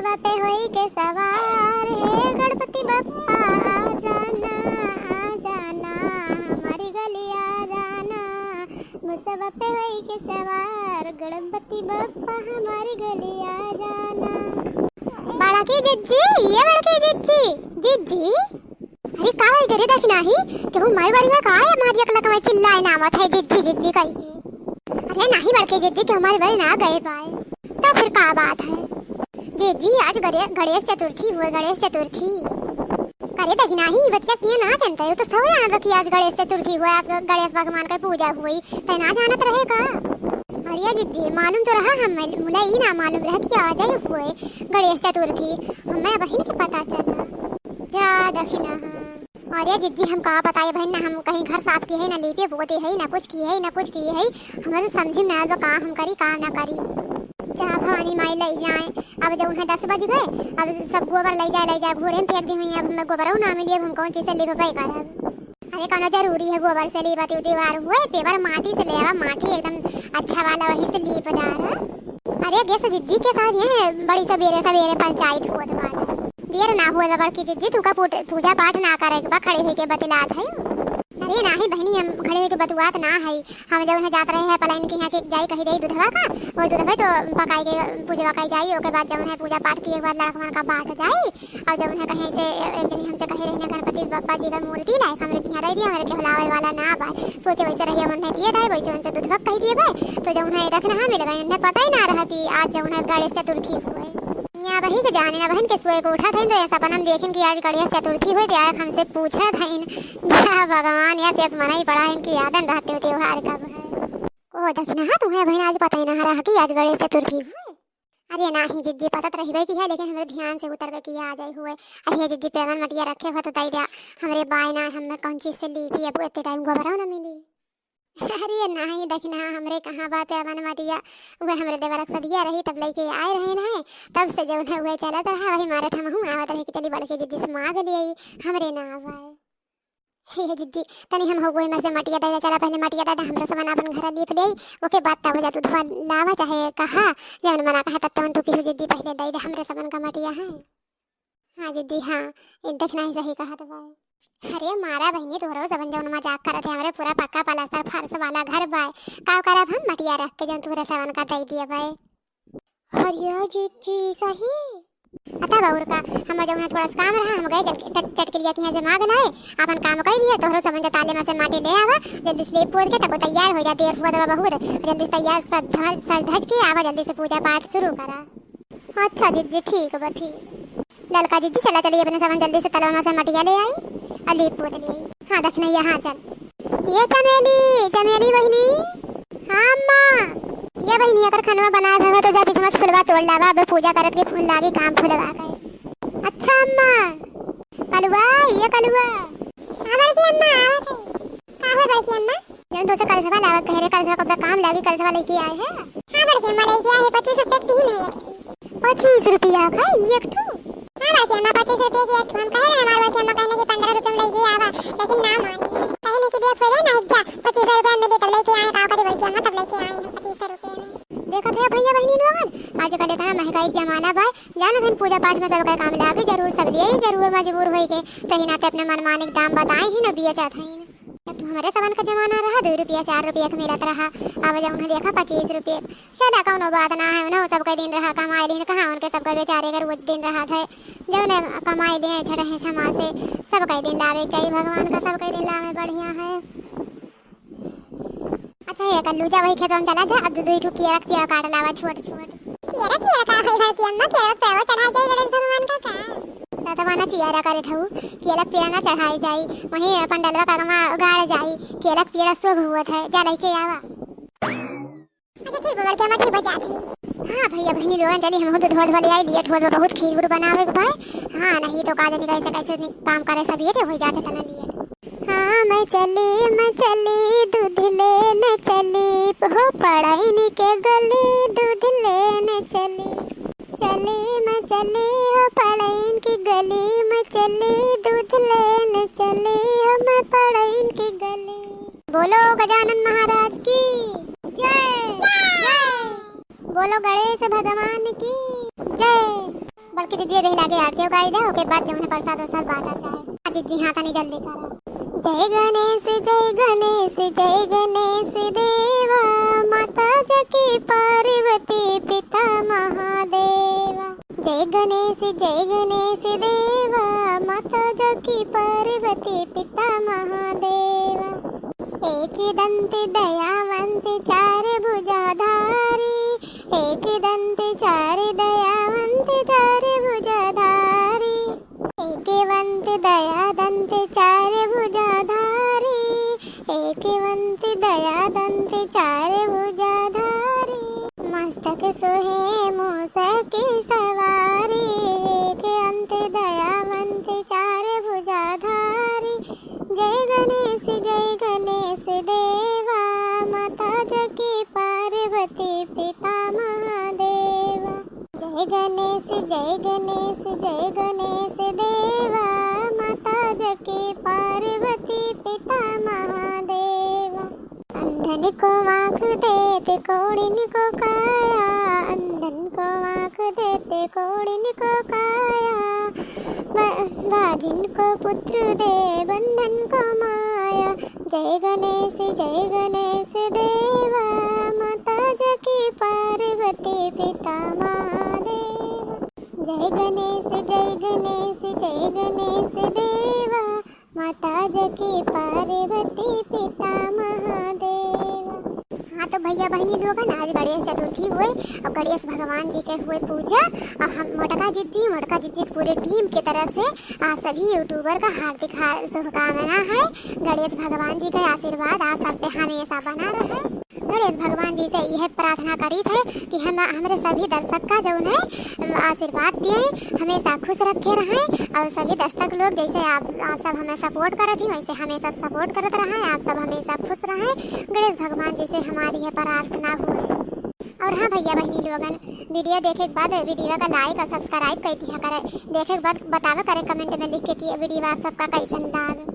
मुसवा पे होई के सवार, हे गणपति बप्पा आ जाना हमारी गली आ जाना। मुसवा पे होई के सवार, गणपति बप्पा हमारी गली आ जाना। बड़ा की जिज्जी, ये बड़ा की जिज्जी अरे का है करे देख नाही केहू मार बारी का है मार एकला कमाई चिल्लाए नामत है जिज्जी कह के। अरे नहीं बड़के जिज्जी के हमारे बारे ना गए पाए तो फिर का बात है जिज्जी। आज गणेश चतुर्थी हुए, गणेश चतुर्थी करे देख नहीं बच्चा किए ना जानता है तो सब याद रखी आज गणेश चतुर्थी हुए, आज गणेश भगवान का पूजा हुई तो ना जानत रहे का। अरे जिज्जी मालूम तो रहा, हम मुला ही ना मालूम रहा कि आज ही हुए गणेश चतुर्थी, हमें बहन के पता चला जा दक्षिणा। अरे जिज्जी हम कहा बताए बहन ना, हम कहीं घर साफ किए है ना लीपे पोते है ना कुछ किए है ना कुछ किए है, हमारे समझ में ना का हम करी का ना करी। जहाँ भवानी माई ले जाए अब जब उन्हें 10 बज गए, अब सब गोबर ले जाए घूरे में फेंक दी हुई, अब मैं गोबर ना मिली, अब हम कौन चीज से ले पाई कर। अरे कहना जरूरी है गोबर से लीप दीवार हुए पेपर माटी से ले आवा, माटी एकदम अच्छा वाला वही से लीप डाल। अरे गेस जिज्जी के साथ ये बड़ी सवेरे पंचायत हुआ वाला देर ना हुआ जबर की जिज्जी तू का पूजा पाठ ना करे के बा खड़े होके बतलात है। अरे नहीं बहनी हम खड़े होके बतुआत ना है, हम जब उन्हें जात रहे हैं पलाइन के यहाँ के जाई कही दई दूधवा का वो दूधवा तो पकाई के पूजा वकाई जाई, ओके बाद जब उन्हें पूजा पाठ किए के बाद लड़कवन का बाट जाई और जब उन्हें कहीं से एक जनी हमसे कहे रही गणपति बप्पा जी का मूर्ति लाए हमरे के यहाँ रह दिया, हमारे के हलावे वाला ना बा सोचे वैसे रही उन्हें दिए थे वैसे उनसे दूधवा कही दिए भाई, तो जब उन्हें रखना मिल गए उन्हें पता ही ना रहा कि आज जब उन्हें गणेश चतुर्थी हुए। यहाँ बही के जाने ना बहन के सोए को उठा था तो ऐसा अपन हम देखें कि आज गणेश चतुर्थी हुई तो आए हमसे पूछा था जहाँ भगवान या शेष मना ही पड़ा है इनकी यादन रहते हो त्योहार कब है। ओ दक्षिणा हाँ तुम्हें बहन आज पता ही ना रहा कि आज गणेश चतुर्थी हुई। अरे नहीं जिज्जी पता तो रही की है लेकिन हमारे ध्यान से उतर गए कि आ जाए हुए। अरे जिज्जी पेवन मटिया रखे हुआ तो दई दिया हमारे बाय ना हमें कौन चीज से ली पी अब इतने टाइम गोबरा ना मिली। अरे नहीं देखना हमरे कहाँ बात है मन मटिया वे हमरे देवरक सदिया रही तब लेके आए रहे ना, तब से जो उन्हें हुए चला रहा वही मारे हम हूँ आवत रहे कि चली बड़के जिज्जी से मांग लिए हमरे ना आवाए। हे जिज्जी तनी हम हो गए में से मटिया दे चला पहले मटिया दादा हमरा सामान अपन घर लीप ले ओके बात तब हो जा दूध लावा चाहे कहा जब मना कहा तब तो की जिज्जी पहले दे दे हमरे सामान का मटिया है। हाँ जिज्जी हाँ इन देखना ही सही कहा तो भाई। अरे मारा बहनी तोहरो सबन जौन मजाक करत है हमरे पूरा पक्का पलास्तर फर्श वाला घर बाय का करब हम मटिया रख के जौन तोहरे सावन का दई दिए बाय। अरे जिज्जी सही अता बाउर का हम जौन थोड़ा सा काम रहा हम गए चटके लिया कि से मांग लाए अपन काम कर लिए तोहरो सबन ताले में से माटी ले आवा जल्दी से पोद के तब तैयार हो जा देर हुआ दवा बहुत जल्दी से तैयार सज धज के आवा जल्दी से पूजा पाठ शुरू करा। अच्छा जिज्जी ठीक बा ठीक। ललका जिज्जी चला चलिए अपने सामान जल्दी से तलवा से मटिया ले आई अली पोत ले आई। हाँ देखना यहाँ चल ये चमेली बहनी। हाँ अम्मा ये बहनी अगर खनवा बनाए हुए तो जा पीछे में फुलवा तोड़ लावा अब पूजा करत के फूल लागे काम फुलवा गए। अच्छा अम्मा कलवा ये कलवा हाँ बड़की अम्मा हाँ है बड़की अम्मा जब दोस्त कलसवा लावा कह रहे कलसवा कब काम लागे कलसवा लेके आए हैं। हाँ बड़की अम्मा लेके आए 25 रुपए 3 है एक 25 रुपया का एक ठो। हाँ बड़की अम्मा 25 रुपए की एक हम कहे ना हमारे बड़की अम्मा कहने की 15 रुपए में लेके आवा लेकिन ना मानी कहने की देख खोले ना जा 25 रुपए में तब लेके आए का करी बड़की अम्मा तब लेके आए 25 रुपए में। देखा थे भैया बहनी लोगन आजकल इतना महंगाई जमाना बा जाना दिन पूजा पाठ में सबका काम लागे जरूर सब लिए जरूर मजबूर होई के कहीं ना अपने मनमानिक दाम बताए ही ना बिया चाहता ही ना। अब हमारे सामान का जमाना रहा 2 रुपया 4 रुपया का मिलत रहा अब जब उन्हें देखा 25 रुपये चला कौनो बात ना है ना सबका दिन रहा कमाई दिन कहाँ उनके सबका बेचारे का रोज दिन रहा था जब उन्हें कमाई ले छठे समाज से सबका दिन लावे चाहिए भगवान का सबका दिन लावे बढ़िया है। अच्छा ये कल्लू जा वही खेतों में चला था अब 2 केरा पेड़ काट लावा छोट केरा का होई कि अम्मा केरा पेड़ चढ़ाई जाई गणेश भगवान का तवाना चियारा करे ठऊ केला पेड़ ना चढ़ाई जाई वही पंडलवा का गमा गाड़ जाई केला पेड़ शुभ हुआ है जा लेके आवा। अच्छा ठीक है बड़के मठी बजा दे। हाँ भैया बहनी लोगन चली हम दूध ले आई लिए ठोस बहुत खीर उर बनावे के भाई। हाँ नहीं तो काज नहीं कैसे काम करे सब ये हो जाते तना लिए। हाँ मैं चली दूध लेने चली हो पढ़ाई के गली दूध लेने चली मैं चली हो पढ़ाई की गली में चली दूध लेने चली हो मैं पढ़ाई की गली। बोलो गजानन महाराज की जय जय बोलो गणेश भगवान की जय बल्कि दीजिए भी लागे आरती उगाई दे, ओके बाद जमुने प्रसाद और साथ बांटा जाए। आज जी हाँ तनी जल्दी करो। जय गणेश जय गणेश जय गणेश देवा, माता जकी पार्वती पिता महादेवा। जय गणेश देवा, माता जकी पार्वती पिता महादेवा। एक दंत दयावंत चार भुजाधारी, एक दंत चार दयावंत चार भुजाधारी, एकवंत दया दंत चार भुजाधारी, एकवंत दया दंत चार भुजाधारी। मस्तक सोहे मूषक सवारी, एक अंत दयावंत चार भुजाधारी। जय गणेश देवा, माता जकी पार्वती पिता महादेवा। जय गणेश देवा, माता जकी पार्वती पिता महादेवा। अंधन को आँख देते कोढ़िन को काया, अंधन को आँख देते कोढ़िन को काया। बाजिन को पुत्र दे बंधन को माया। जय गणेश देवा, माता जकी पार्वती पिता महादेवा। जय गणेश देवा, माता जकी पार्वती पिता महादेवा। हाँ तो भैया बहनी लोगन, आज गणेश चतुर्थी हुए और गणेश भगवान जी के हुए पूजा। और हम मोटका जिज्जी पूरे टीम की तरफ से आप सभी यूट्यूबर का हार्दिक शुभकामना है। गणेश भगवान जी का आशीर्वाद आप सब पे हमेशा बना रहे। गणेश भगवान जी से यह प्रार्थना करी थे कि हम हमारे सभी दर्शक का जो है आशीर्वाद दिए, हमेशा खुश रखे रहें। और सभी दर्शक लोग जैसे आप सब हमें सपोर्ट करते हैं, वैसे हमेशा सपोर्ट करते रहें। आप सब हमेशा खुश रहें। गणेश भगवान जी से हमारी यह प्रार्थना हुई। और हाँ भैया बहनी लोगन, वीडियो देखे के बाद वीडियो का लाइक और सब्सक्राइब कर दिया करें। देखे के बाद बतावे करें कमेंट में लिख के कि वीडियो आप सबका कैसन लगा।